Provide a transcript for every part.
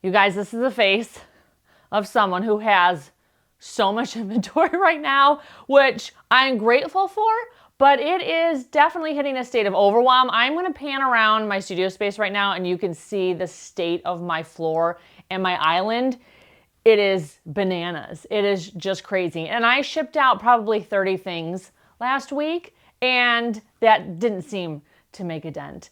You guys, this is the face of someone who has so much inventory right now, which I'm grateful for, but it is definitely hitting a state of overwhelm. I'm gonna pan around my studio space right now and you can see the state of my floor and my island. It is bananas. It is just crazy. And I shipped out probably 30 things last week and that didn't seem to make a dent.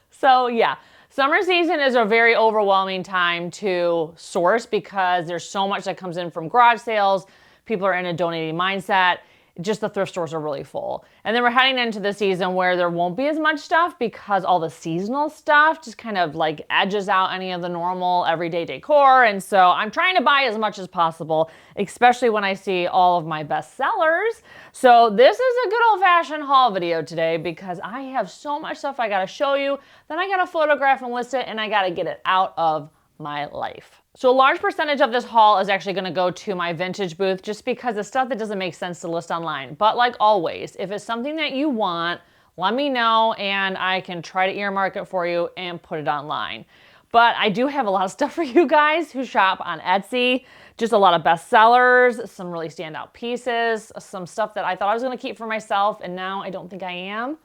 So yeah, summer season is a very overwhelming time to source because there's so much that comes in from garage sales. People are in a donating mindset. Just the thrift stores are really full. And then we're heading into the season where there won't be as much stuff because all the seasonal stuff just kind of like edges out any of the normal everyday decor. And so I'm trying to buy as much as possible, especially when I see all of my bestsellers. So this is a good old-fashioned haul video today because I have so much stuff I gotta show you, then I gotta photograph and list it, and I gotta get it out of my life. So a large percentage of this haul is actually gonna go to my vintage booth just because it's stuff that doesn't make sense to list online. But like always, if it's something that you want, let me know and I can try to earmark it for you and put it online. But I do have a lot of stuff for you guys who shop on Etsy. Just a lot of bestsellers, some really standout pieces, some stuff that I thought I was gonna keep for myself and now I don't think I am,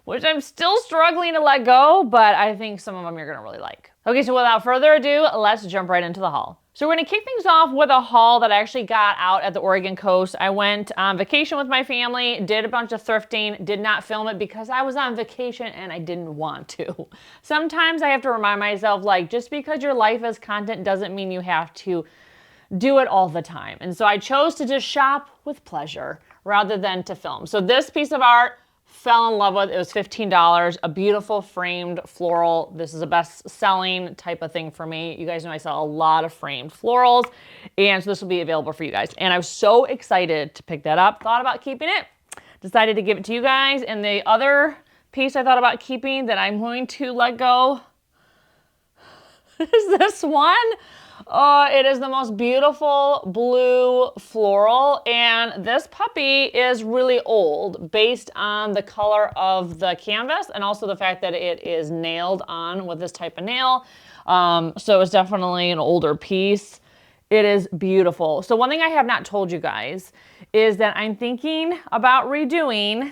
which I'm still struggling to let go, but I think some of them you're gonna really like. Okay, so without further ado, let's jump right into the haul. So we're gonna kick things off with a haul that I actually got out at the Oregon coast. I went on vacation with my family, did a bunch of thrifting, did not film it because I was on vacation and I didn't want to. Sometimes I have to remind myself, like, just because your life is content doesn't mean you have to do it all the time. And so I chose to just shop with pleasure rather than to film. So this piece of art, fell in love with. It was $15, a beautiful framed floral. This is a best-selling type of thing for me. You guys know I sell a lot of framed florals, and so this will be available for you guys. And I was so excited to pick that up. Thought about keeping it, decided to give it to you guys. And the other piece I thought about keeping that I'm going to let go is this one. It is the most beautiful blue floral, and this puppy is really old based on the color of the canvas and also the fact that it is nailed on with this type of nail. So it's definitely an older piece. It is beautiful. So one thing I have not told you guys is that I'm thinking about redoing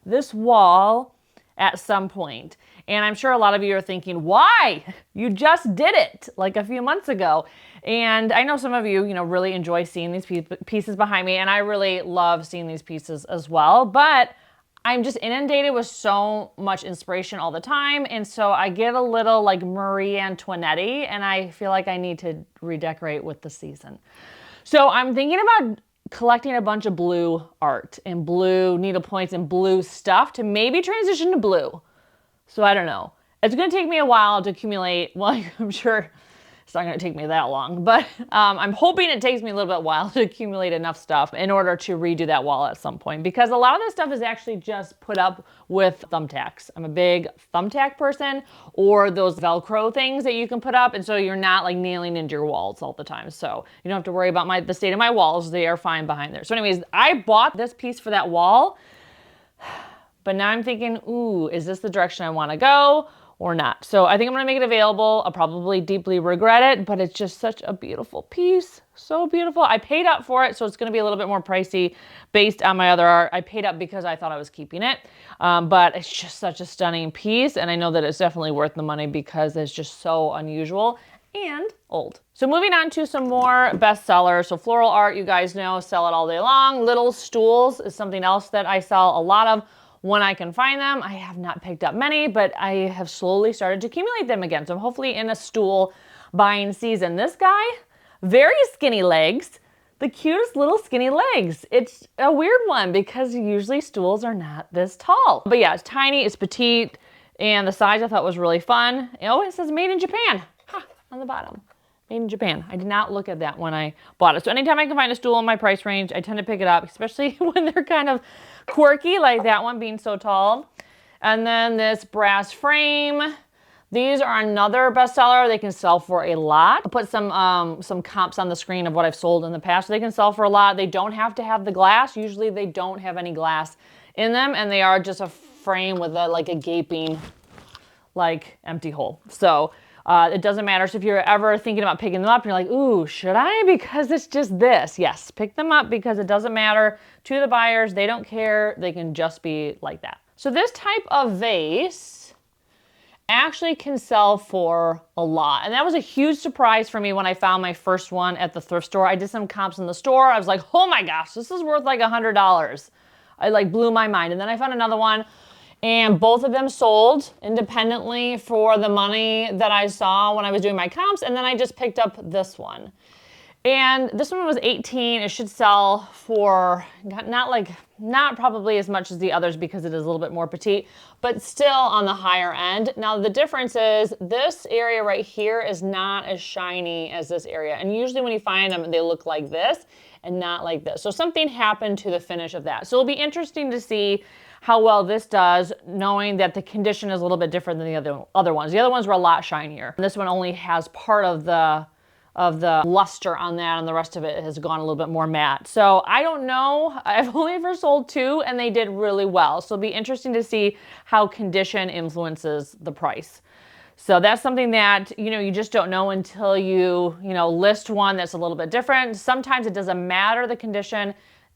this wall at some point. And I'm sure a lot of you are thinking, why? You just did it like a few months ago. And I know some of you, really enjoy seeing these pieces behind me, and I really love seeing these pieces as well. But I'm just inundated with so much inspiration all the time. And so I get a little like Marie Antoinette-y, and I feel like I need to redecorate with the season. So I'm thinking about collecting a bunch of blue art and blue needlepoints and blue stuff to maybe transition to blue. So I don't know. It's going to take me a while to accumulate. Well, I'm sure it's not going to take me that long, but I'm hoping it takes me a little bit while to accumulate enough stuff in order to redo that wall at some point, because a lot of this stuff is actually just put up with thumbtacks. I'm a big thumbtack person, or those Velcro things that you can put up, and so you're not like nailing into your walls all the time. So you don't have to worry about the state of my walls. They are fine behind there. So anyways, I bought this piece for that wall. But now I'm thinking, ooh, is this the direction I want to go or not? So I think I'm going to make it available. I'll probably deeply regret it, but it's just such a beautiful piece. So beautiful. I paid up for it, so it's going to be a little bit more pricey based on my other art. I paid up because I thought I was keeping it, but it's just such a stunning piece, and I know that it's definitely worth the money because it's just so unusual and old. So moving on to some more bestsellers. So floral art, you guys know, sell it all day long. Little stools is something else that I sell a lot of when I can find them. I have not picked up many, but I have slowly started to accumulate them again. So I'm hopefully in a stool buying season. This guy, very skinny legs, the cutest little skinny legs. It's a weird one because usually stools are not this tall. But yeah, it's tiny, it's petite, and the size I thought was really fun. Oh, it says made in Japan on the bottom. Made in Japan. I did not look at that when I bought it. So anytime I can find a stool in my price range, I tend to pick it up, especially when they're kind of quirky, like that one being so tall. And then this brass frame. These are another bestseller. They can sell for a lot. I'll put some comps on the screen of what I've sold in the past. They can sell for a lot. They don't have to have the glass. Usually they don't have any glass in them, and they are just a frame with like a gaping, like empty hole. So It doesn't matter. So if you're ever thinking about picking them up and you're like, ooh, should I? Because it's just this. Yes, pick them up because it doesn't matter to the buyers. They don't care. They can just be like that. So this type of vase actually can sell for a lot. And that was a huge surprise for me when I found my first one at the thrift store. I did some comps in the store. I was like, oh my gosh, this is worth like $100. I like blew my mind. And then I found another one, and both of them sold independently for the money that I saw when I was doing my comps. And then I just picked up this one. And this one was $18. It should sell for not probably as much as the others because it is a little bit more petite, but still on the higher end. Now the difference is this area right here is not as shiny as this area. And usually when you find them, they look like this and not like this. So something happened to the finish of that. So it'll be interesting to see how well this does, knowing that the condition is a little bit different than the other ones. The other ones were a lot shinier. This one only has part of the luster on that, and the rest of it has gone a little bit more matte. So I don't know. I've only ever sold 2 and they did really well. So it'll be interesting to see how condition influences the price. So that's something that, you just don't know until you list one that's a little bit different. Sometimes it doesn't matter the condition.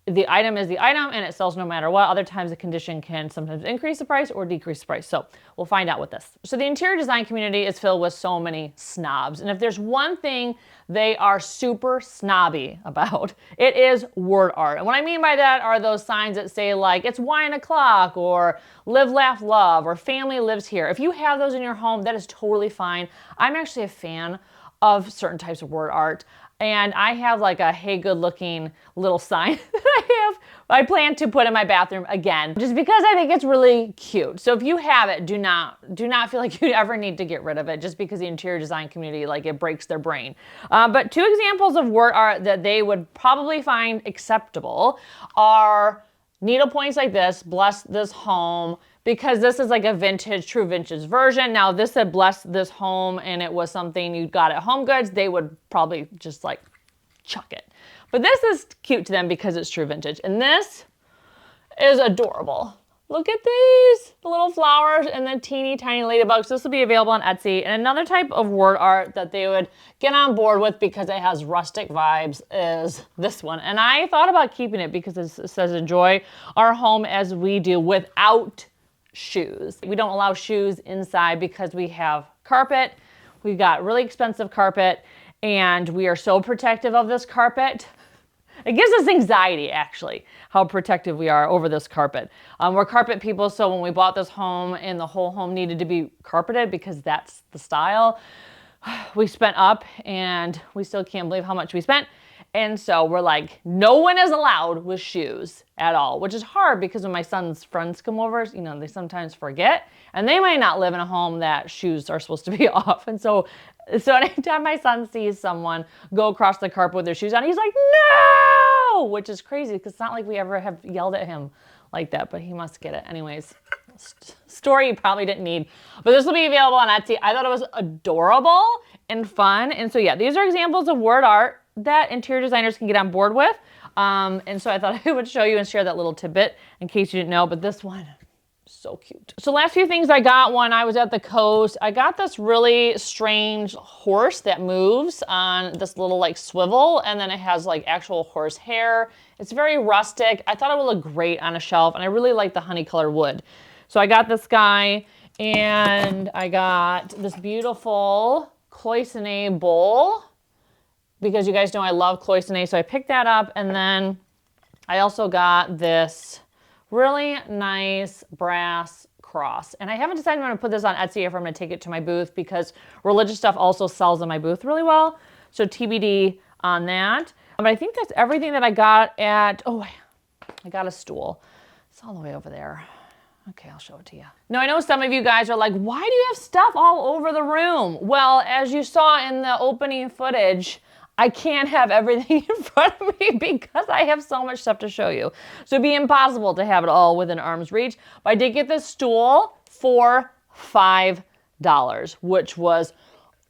The item is the item and it sells no matter what. Other times the condition can sometimes increase the price or decrease the price. So we'll find out with this. So the interior design community is filled with so many snobs. And if there's one thing they are super snobby about, it is word art. And what I mean by that are those signs that say like, it's wine o'clock, or live, laugh, love, or family lives here. If you have those in your home, that is totally fine. I'm actually a fan of certain types of word art. And I have like a hey good looking little sign that I plan to put in my bathroom again, just because I think it's really cute. So if you have it, do not feel like you ever need to get rid of it just because the interior design community, like, it breaks their brain. But 2 examples of word art that they would probably find acceptable are needlepoints like this, bless this home, because this is like a true vintage version. Now, if this said bless this home and it was something you got at Home Goods, they would probably just like chuck it. But this is cute to them because it's true vintage. And this is adorable. Look at these, the little flowers and the teeny tiny ladybugs. This will be available on Etsy. And another type of word art that they would get on board with because it has rustic vibes is this one. And I thought about keeping it because it says enjoy our home as we do without shoes. We don't allow shoes inside because we have carpet. We've got really expensive carpet and we are so protective of this carpet. It gives us anxiety, actually, how protective we are over this carpet. We're carpet people, so when we bought this home and the whole home needed to be carpeted because that's the style, we spent up and we still can't believe how much we spent. And so we're like, no one is allowed with shoes at all, which is hard because when my son's friends come over, they sometimes forget and they might not live in a home that shoes are supposed to be off. And so anytime my son sees someone go across the carpet with their shoes on, he's like, no, which is crazy because it's not like we ever have yelled at him like that, but he must get it. Anyways, story you probably didn't need, but this will be available on Etsy. I thought it was adorable and fun. And so yeah, these are examples of word art that interior designers can get on board with. And so I thought I would show you and share that little tidbit in case you didn't know, but this one, so cute. So last few things I got when I was at the coast, I got this really strange horse that moves on this little like swivel, and then it has like actual horse hair. It's very rustic. I thought it would look great on a shelf, and I really like the honey color wood. So I got this guy, and I got this beautiful cloisonne bowl, because you guys know I love cloisonne, so I picked that up. And then I also got this really nice brass cross. And I haven't decided if I'm gonna put this on Etsy or if I'm gonna take it to my booth because religious stuff also sells in my booth really well. So TBD on that. But I think that's everything that I got at, I got a stool. It's all the way over there. Okay, I'll show it to you. Now, I know some of you guys are like, why do you have stuff all over the room? Well, as you saw in the opening footage, I can't have everything in front of me because I have so much stuff to show you. So it'd be impossible to have it all within arm's reach. But I did get this stool for $5, which was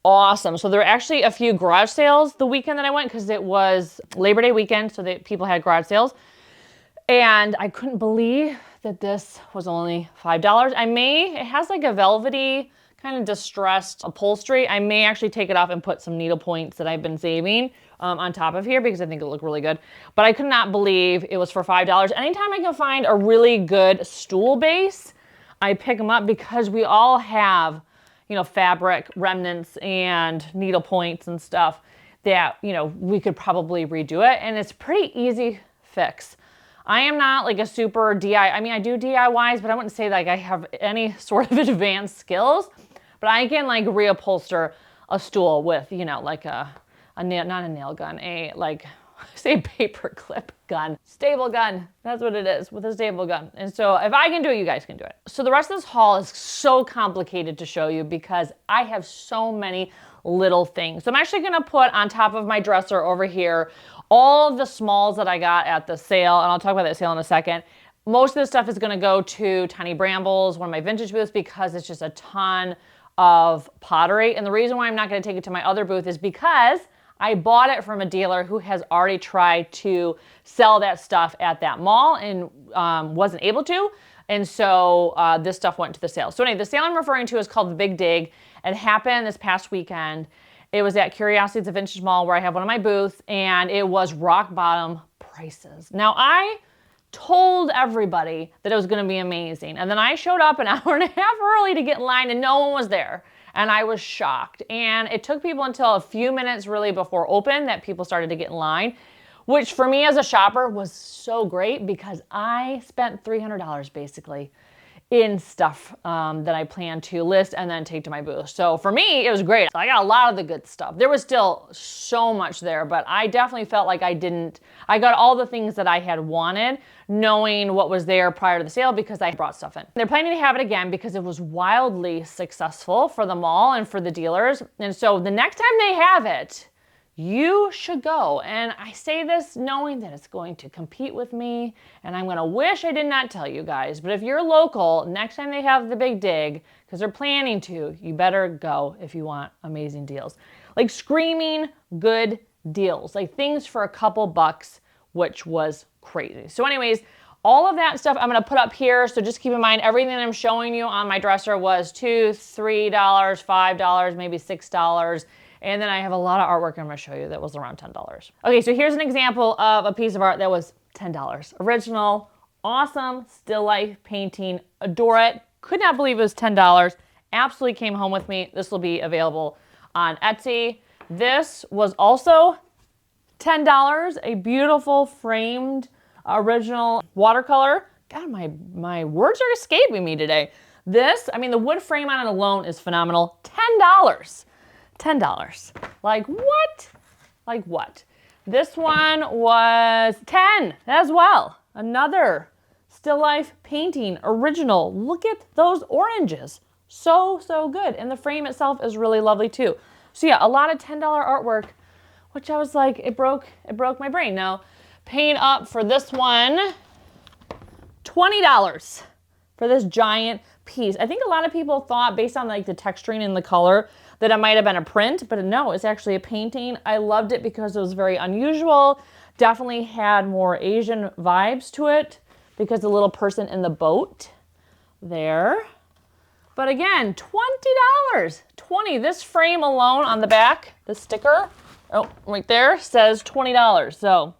awesome. So there were actually a few garage sales the weekend that I went because it was Labor Day weekend, so that people had garage sales. And I couldn't believe that this was only $5. It has like a velvety kind of distressed upholstery. I may actually take it off and put some needle points that I've been saving on top of here because I think it'll look really good. But I could not believe it was for $5. Anytime I can find a really good stool base, I pick them up because we all have, you know, fabric remnants and needle points and stuff that, you know, we could probably redo it. And it's pretty easy fix. I am not like a super DIY. I mean, I do DIYs, but I wouldn't say like I have any sort of advanced skills. But I can like reupholster a stool with, you know, like a nail, not a nail gun, a like, say paper clip gun, staple gun. That's what it is, with a staple gun. And so if I can do it, you guys can do it. So the rest of this haul is so complicated to show you because I have so many little things. So I'm actually gonna put on top of my dresser over here all of the smalls that I got at the sale, and I'll talk about that sale in a second. Most of this stuff is gonna go to Tiny Brambles, one of my vintage booths, because it's just a ton of pottery. And the reason why I'm not gonna take it to my other booth is because I bought it from a dealer who has already tried to sell that stuff at that mall and wasn't able to. And so this stuff went to the sale. So anyway, the sale I'm referring to is called the Big Dig. It happened this past weekend. It was at Curiosities Antique Mall where I have one of my booths, and it was rock bottom prices. Now I told everybody that it was gonna be amazing. And then I showed up an hour and a half early to get in line and no one was there. And I was shocked. And it took people until a few minutes really before open that people started to get in line, which for me as a shopper was so great because I spent $300 basically in stuff that I plan to list and then take to my booth. So for me, it was great. I got a lot of the good stuff. There was still so much there, but I definitely felt like I got all the things that I had wanted, knowing what was there prior to the sale because I brought stuff in. They're planning to have it again because it was wildly successful for the mall and for the dealers. And so the next time they have it, you should go. And I say this knowing that it's going to compete with me, and I'm gonna wish I did not tell you guys, but if you're local, next time they have the Big Dig, because they're planning to, you better go if you want amazing deals. Like screaming good deals, like things for a couple bucks, which was crazy. So anyways, all of that stuff I'm gonna put up here, so just keep in mind everything I'm showing you on my dresser was $2, $3, $5, maybe $6. And then I have a lot of artwork I'm gonna show you that was around $10. Okay, so here's an example of a piece of art that was $10. Original, awesome, still life painting, adore it. Could not believe it was $10. Absolutely came home with me. This will be available on Etsy. This was also $10, a beautiful framed original watercolor. God, my words are escaping me today. This, I mean, the wood frame on it alone is phenomenal. $10. $10. Like what? Like what? This one was 10 as well. Another still life painting, original. Look at those oranges. So, so good. And the frame itself is really lovely too. So yeah, a lot of $10 artwork, which I was like, it broke my brain. Now, paying up for this one, $20 for this giant piece. I think a lot of people thought, based on like the texturing and the color, that it might have been a print, but no, it's actually a painting. I loved it because it was very unusual. Definitely had more Asian vibes to it because the little person in the boat there. But again, $20, 20. This frame alone on the back, the sticker, oh, right there, says $20. So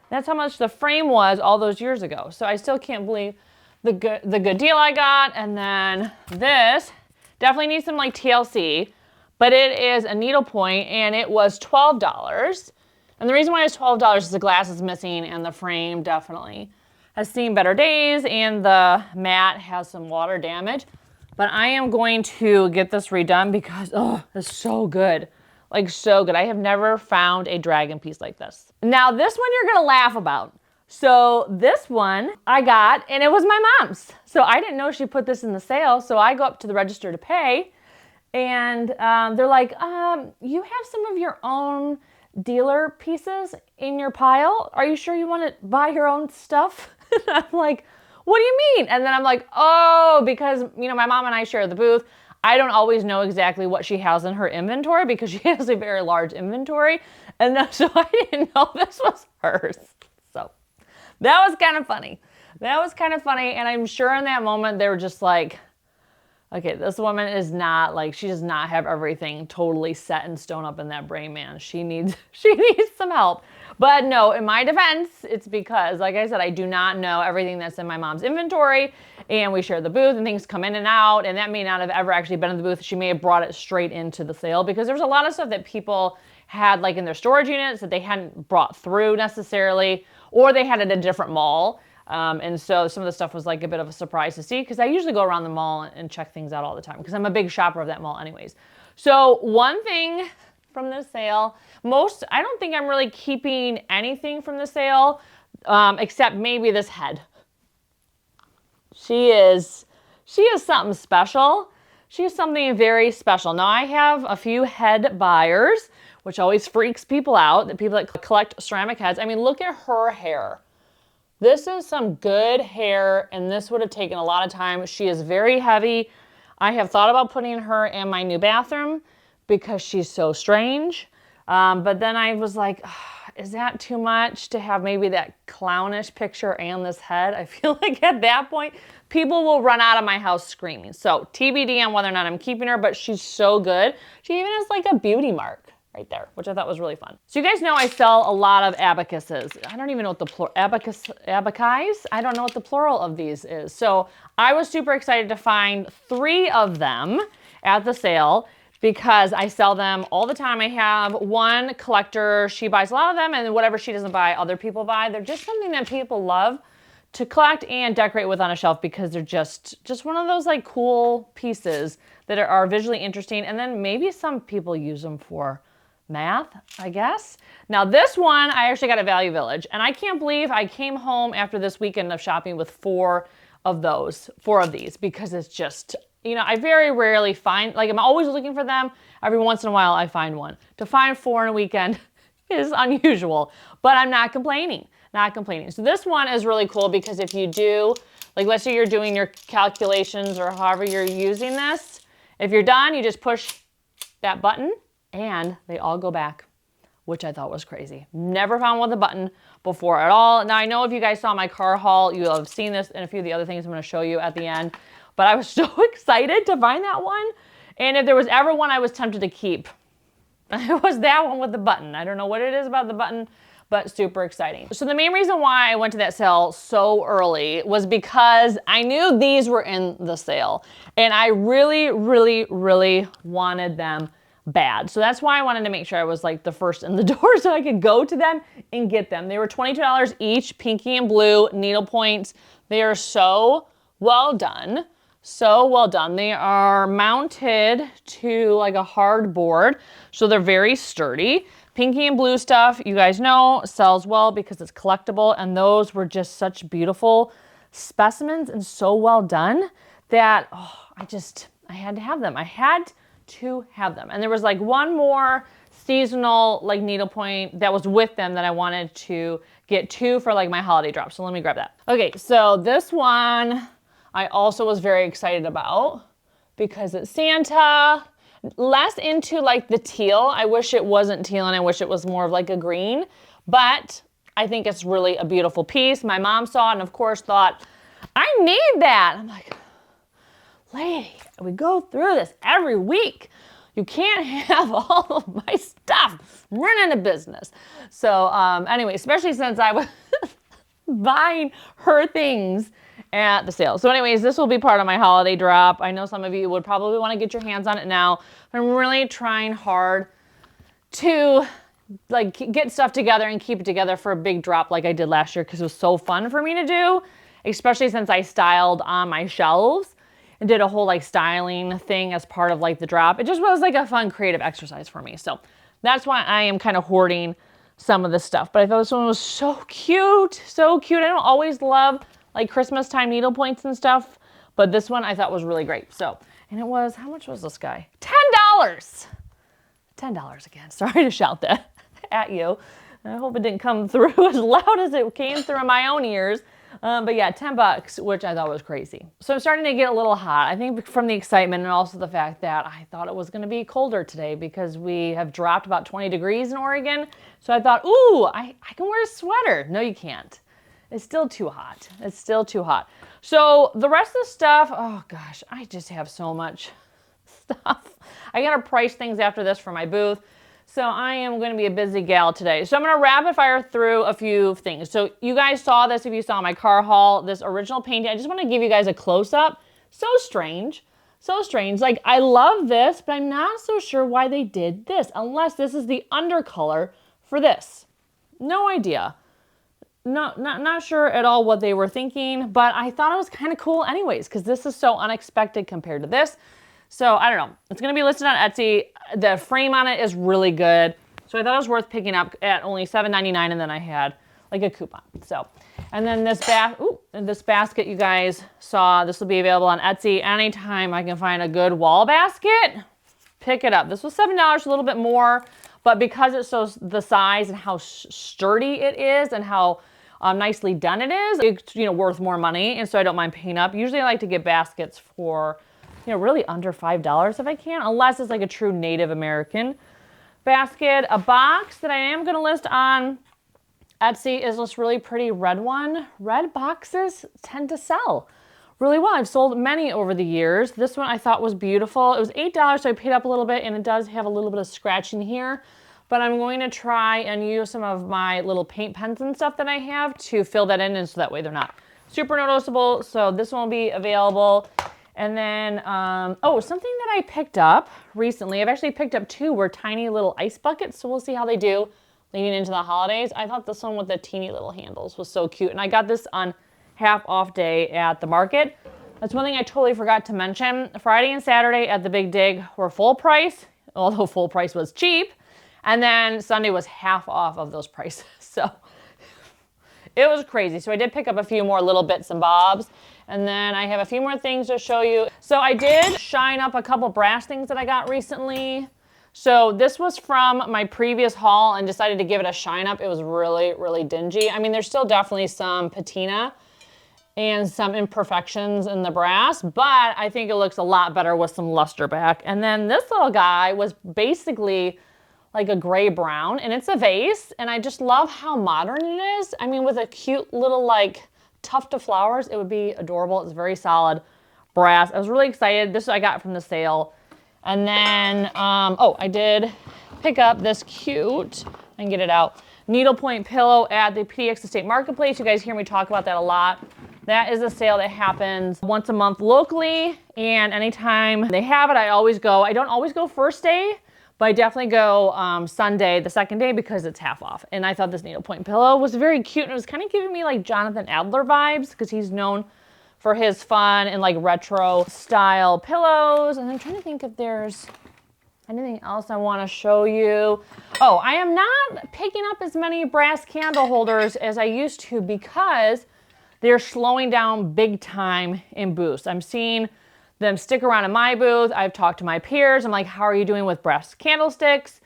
that's how much the frame was all those years ago. So I still can't believe the good deal I got. And then this definitely needs some like TLC, but it is a needlepoint and it was $12. And the reason why it's $12 is the glass is missing and the frame definitely has seen better days and the mat has some water damage. But I am going to get this redone because, oh, it's so good. Like so good. I have never found a dragon piece like this. Now this one you're gonna laugh about. So this one I got and it was my mom's. So I didn't know she put this in the sale. So I go up to the register to pay and they're like, you have some of your own dealer pieces in your pile. Are you sure you want to buy your own stuff? And I'm like, what do you mean? And then I'm like, oh, because, you know, my mom and I share the booth. I don't always know exactly what she has in her inventory because she has a very large inventory. And so I didn't know this was hers. So that was kind of funny. That was kind of funny. And I'm sure in that moment they were just like, Okay, this woman is not like, she does not have everything totally set in stone up in that brain, man. She needs some help. But no, in my defense, it's because, like I said, I do not know everything that's in my mom's inventory, and we share the booth and things come in and out, and that may not have ever actually been in the booth. She may have brought it straight into the sale because there's a lot of stuff that people had like in their storage units that they hadn't brought through necessarily, or they had it at a different mall. And so some of the stuff was like a bit of a surprise to see because I usually go around the mall and check things out all the time because I'm a big shopper of that mall anyways. So one thing from this sale, I don't think I'm really keeping anything from the sale except maybe this head. She is something special. She is something very special. Now I have a few head buyers, which always freaks people out, that people that collect ceramic heads. I mean, look at her hair. This is some good hair, and this would have taken a lot of time. She is very heavy. I have thought about putting her in my new bathroom because she's so strange. But then I was like, is that too much to have maybe that clownish picture and this head? I feel like at that point, people will run out of my house screaming. So TBD on whether or not I'm keeping her, but she's so good. She even has like a beauty mark right there, which I thought was really fun. So you guys know I sell a lot of abacuses. I don't even know what the plural, abacus? I don't know what the plural of these is. So I was super excited to find 3 of them at the sale because I sell them all the time. I have one collector, she buys a lot of them, and whatever she doesn't buy, other people buy. They're just something that people love to collect and decorate with on a shelf because they're just one of those like cool pieces that are visually interesting. And then maybe some people use them for math, I guess. Now this one, I actually got at Value Village, and I can't believe I came home after this weekend of shopping with 4 of these, because it's just, you know, I very rarely find, like I'm always looking for them. Every once in a while I find one. To find 4 in a weekend is unusual, but I'm not complaining, So this one is really cool because if you do, like let's say you're doing your calculations or however you're using this, if you're done, you just push that button and they all go back, which I thought was crazy. Never found one with a button before at all. Now I know if you guys saw my car haul, you'll have seen this and a few of the other things I'm gonna show you at the end, but I was so excited to find that one. And if there was ever one I was tempted to keep, it was that one with the button. I don't know what it is about the button, but super exciting. So the main reason why I went to that sale so early was because I knew these were in the sale and I really, really, really wanted them bad. So that's why I wanted to make sure I was like the first in the door so I could go to them and get them. They were $22 each, pinky and blue, needlepoint. They are so well done. So well done. They are mounted to like a hard board, so they're very sturdy. Pinky and blue stuff, you guys know, sells well because it's collectible, and those were just such beautiful specimens and so well done that I had to have them. I had to have them. And there was like one more seasonal like needlepoint that was with them that I wanted to get 2 for like my holiday drop. So let me grab that. Okay, so this one I also was very excited about because it's Santa. Less into like the teal. I wish it wasn't teal and I wish it was more of like a green, but I think it's really a beautiful piece. My mom saw it and of course thought, I need that. I'm like, lady, we go through this every week. You can't have all of my stuff. I'm running a business. So anyway, especially since I was buying her things at the sale. So anyways, this will be part of my holiday drop. I know some of you would probably want to get your hands on it now. I'm really trying hard to like get stuff together and keep it together for a big drop like I did last year because it was so fun for me to do, especially since I styled on my shelves and did a whole like styling thing as part of like the drop. It just was like a fun creative exercise for me. So that's why I am kind of hoarding some of this stuff. But I thought this one was so cute, so cute. I don't always love like Christmas time needlepoints and stuff, but this one I thought was really great. So, and it was, how much was this guy? $10. $10 again. Sorry to shout that at you. I hope it didn't come through as loud as it came through in my own ears. But yeah, $10, which I thought was crazy. So I'm starting to get a little hot. I think from the excitement and also the fact that I thought it was going to be colder today because we have dropped about 20 degrees in Oregon. So I thought, ooh, I can wear a sweater. No, you can't. It's still too hot. It's still too hot. So the rest of the stuff, oh gosh, I just have so much stuff. I gotta price things after this for my booth. So I am going to be a busy gal today. So I'm going to rapid fire through a few things. So you guys saw this if you saw my car haul, this original painting. I just want to give you guys a close-up. So strange. So strange. Like, I love this, but I'm not so sure why they did this, unless this is the undercolor for this. No idea. No, not sure at all what they were thinking, but I thought it was kind of cool anyways, because this is so unexpected compared to this. So I don't know. It's going to be listed on Etsy. The frame on it is really good. So I thought it was worth picking up at only $7.99, and then I had like a coupon. So, and then this basket you guys saw, this will be available on Etsy. Anytime I can find a good wall basket, pick it up. This was $7, a little bit more, but because it's so the size and how sturdy it is and how nicely done it is, it's worth more money, and so I don't mind paying up. Usually I like to get baskets for really under $5 if I can, unless it's like a true Native American basket. A box that I am going to list on Etsy is this really pretty red one. Red boxes tend to sell really well. I've sold many over the years. This one I thought was beautiful. It was $8, so I paid up a little bit, and it does have a little bit of scratching here. But I'm going to try and use some of my little paint pens and stuff that I have to fill that in, and so that way they're not super noticeable. So this one will be available. And then, something that I picked up recently, I've actually picked up two, were tiny little ice buckets. So we'll see how they do leading into the holidays. I thought this one with the teeny little handles was so cute. And I got this on half off day at the market. That's one thing I totally forgot to mention. Friday and Saturday at the Big Dig were full price, although full price was cheap. And then Sunday was half off of those prices. So it was crazy. So I did pick up a few more little bits and bobs. And then I have a few more things to show you. So I did shine up a couple brass things that I got recently. So this was from my previous haul and decided to give it a shine up. It was really, really dingy. I mean, there's still definitely some patina and some imperfections in the brass, but I think it looks a lot better with some luster back. And then this little guy was basically like a gray brown, and it's a vase, and I just love how modern it is. I mean, with a cute little like tuft of flowers, it would be adorable. It's very solid brass. I was really excited. This I got from the sale. And then, I did pick up this cute, I can get it out, needlepoint pillow at the PDX Estate Marketplace. You guys hear me talk about that a lot. That is a sale that happens once a month locally, and anytime they have it, I always go. I don't always go first day, but I definitely go Sunday, the second day, because it's half off. And I thought this needlepoint pillow was very cute, and it was kind of giving me like Jonathan Adler vibes, because he's known for his fun and like retro style pillows. And I'm trying to think if there's anything else I want to show you. Oh, I am not picking up as many brass candle holders as I used to, because they're slowing down big time in booths. I'm seeing them stick around in my booth. I've talked to my peers. I'm like, how are you doing with brass candlesticks?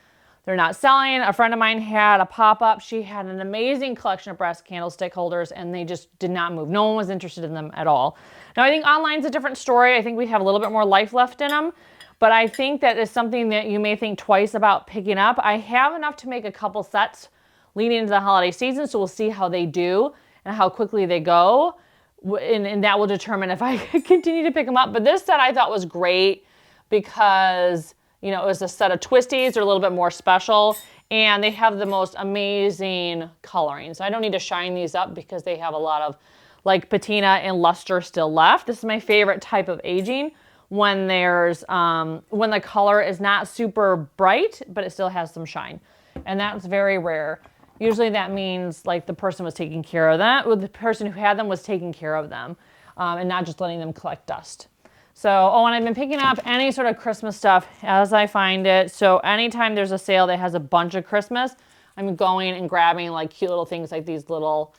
They're not selling. A friend of mine had a pop-up. She had an amazing collection of brass candlestick holders, and they just did not move. No one was interested in them at all. Now, I think online's a different story. I think we have a little bit more life left in them, but I think that is something that you may think twice about picking up. I have enough to make a couple sets leading into the holiday season, so we'll see how they do and how quickly they go, and that will determine if I continue to pick them up. But this set I thought was great because it was a set of twisties. They're a little bit more special, and they have the most amazing coloring. So I don't need to shine these up because they have a lot of like patina and luster still left. This is my favorite type of aging, when there's when the color is not super bright, but it still has some shine, and that's very rare. Usually that means like the person was taking care of that, or the person who had them was taking care of them, and not just letting them collect dust. So, and I've been picking up any sort of Christmas stuff as I find it. So anytime there's a sale that has a bunch of Christmas, I'm going and grabbing like cute little things like these little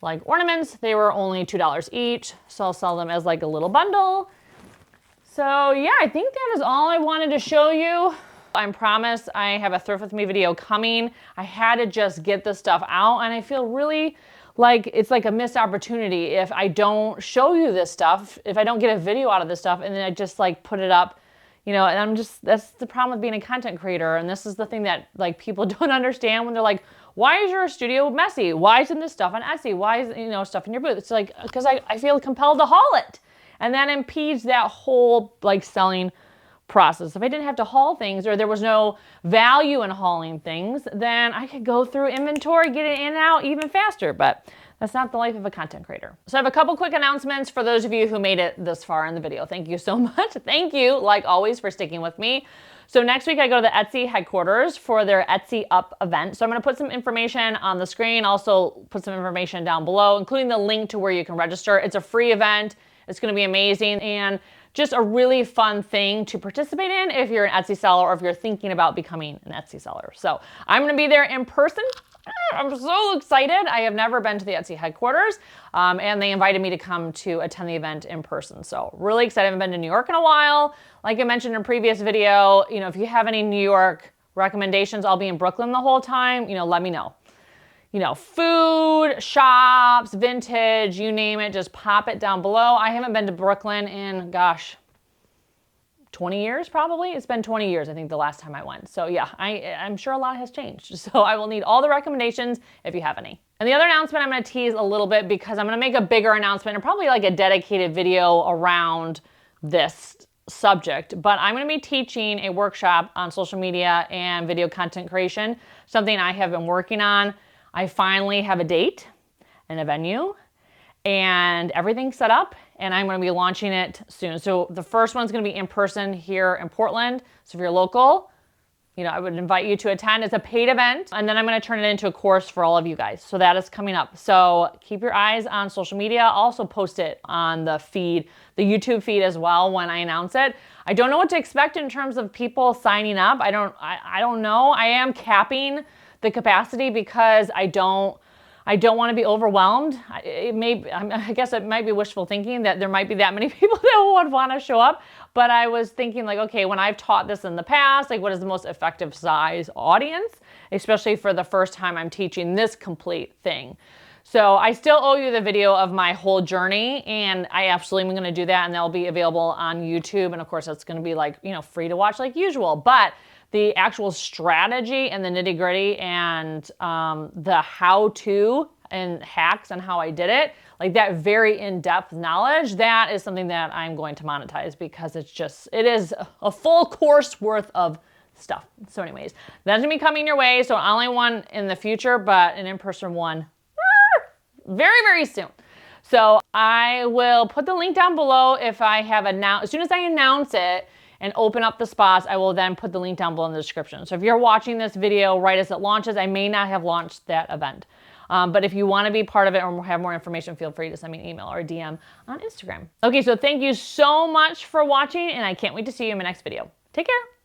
like ornaments. They were only $2 each, so I'll sell them as like a little bundle. So yeah, I think that is all I wanted to show you. I promise I have a Thrift With Me video coming. I had to just get this stuff out, and I feel really like it's like a missed opportunity if I don't show you this stuff, if I don't get a video out of this stuff, and then I just like put it up, You know, and that's the problem with being a content creator. And this is the thing that like people don't understand when they're like, why is your studio messy? Why isn't this stuff on Etsy? Why is, you know, stuff in your booth? It's like, because I feel compelled to haul it. And that impedes that whole like selling process. If I didn't have to haul things, or there was no value in hauling things, then I could go through inventory, get it in and out even faster. But that's not the life of a content creator. So I have a couple quick announcements for those of you who made it this far in the video. Thank you so much. Thank you, like always, for sticking with me. So next week I go to the Etsy headquarters for their Etsy Up event. So I'm gonna put some information on the screen, also put some information down below, including the link to where you can register. It's a free event. It's gonna be amazing and just a really fun thing to participate in if you're an Etsy seller or if you're thinking about becoming an Etsy seller. So I'm gonna be there in person. I'm so excited. I have never been to the Etsy headquarters, and they invited me to come to attend the event in person. So really excited. I haven't been to New York in a while. Like I mentioned in a previous video, you know, if you have any New York recommendations, I'll be in Brooklyn the whole time, you know, let me know. You know, food, shops, vintage, you name it, just pop it down below. I haven't been to Brooklyn in, gosh, 20 years probably. It's been 20 years, I think, the last time I went. So yeah, I'm sure a lot has changed. So I will need all the recommendations if you have any. And the other announcement I'm gonna tease a little bit because I'm gonna make a bigger announcement and probably like a dedicated video around this subject, but I'm gonna be teaching a workshop on social media and video content creation, something I have been working on. I finally have a date and a venue and everything's set up, and I'm gonna be launching it soon. So the first one's gonna be in person here in Portland. So if you're local, you know, I would invite you to attend. It's a paid event, and then I'm gonna turn it into a course for all of you guys. So that is coming up. So keep your eyes on social media. I'll also post it on the feed, the YouTube feed as well when I announce it. I don't know what to expect in terms of people signing up. I don't know. I am capping the capacity because I don't want to be overwhelmed. I guess it might be wishful thinking that there might be that many people that would want to show up. But I was thinking like, okay, when I've taught this in the past, like what is the most effective size audience, especially for the first time I'm teaching this complete thing. So I still owe you the video of my whole journey, and I absolutely am going to do that, and that'll be available on YouTube. And of course, that's going to be like, you know, free to watch like usual. But the actual strategy and the nitty gritty and the how-to and hacks and how I did it, like that very in-depth knowledge, that is something that I'm going to monetize because it is a full course worth of stuff. So anyways, that's gonna be coming your way. So only one in the future, but an in-person one very, very soon. So I will put the link down below if I have as soon as I announce it and open up the spots, I will then put the link down below in the description. So if you're watching this video right as it launches, I may not have launched that event. But if you want to be part of it or have more information, feel free to send me an email or a DM on Instagram. Okay, so thank you so much for watching, and I can't wait to see you in my next video. Take care.